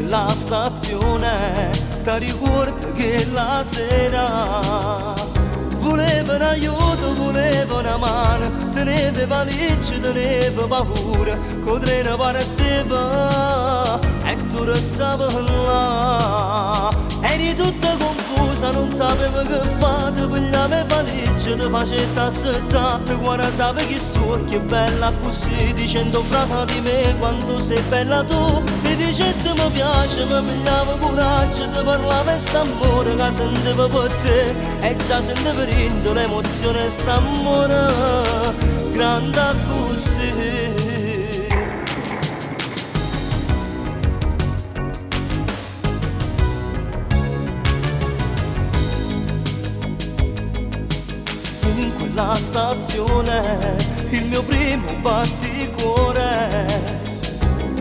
quella stazione, ti ricordo che la sera volevo un aiuto, volevo una mano, tenevo valigie, tenevo paura, con treno partiva e tu restavi là. Eri tutta confusa, non sapevo che fare, ti pigliavo valigie, ti facevo assettare, ti guardavo che sto, che bella così, dicendo fra di me quanto sei bella tu, ti dicevo mi piace, mi pigliavo coraggio, ti parlavo e s'amore che sentivo per te, e già sentivo rindo l'emozione st'amore, grande così. La stazione, il mio primo batticuore.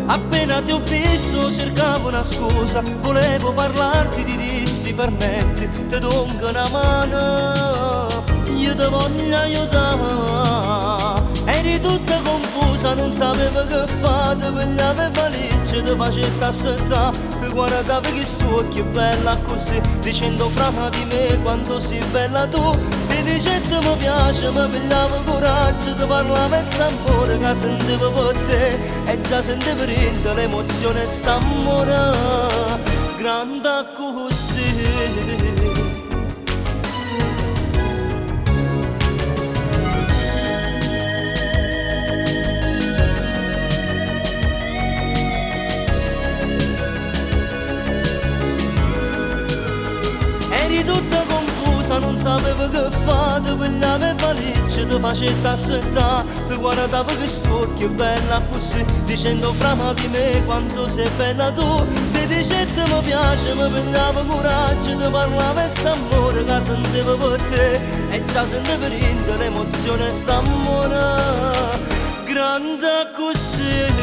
Appena ti ho visto cercavo una scusa, volevo parlarti, ti dissi permetti, ti do una mano, io ti voglio aiutare. Eri tutta confusa, non sapevo che fare, ti pigliavo valigie, ti facevo assettare, ti guardavo che sto, che bella così, dicendo fra di me quanto sei bella tu. Ti dicevo mi piace, mi pigliavo coraggio, ti parlavo e s'amore che sentivo per te, e già sentivo rindo l'emozione st'amore, grande così. Eri tutta confusa, non sapevo che fare, ti pigliavo valigie, ti facevo assettare, ti guardavo che sto, che bella così, dicendo fra di me quanto sei bella tu, ti dicevo mi piace, mi pigliavo coraggio, ti parlavo e s'amore che sentivo per te, e già sentivo rindo l'emozione st'amore, grande così.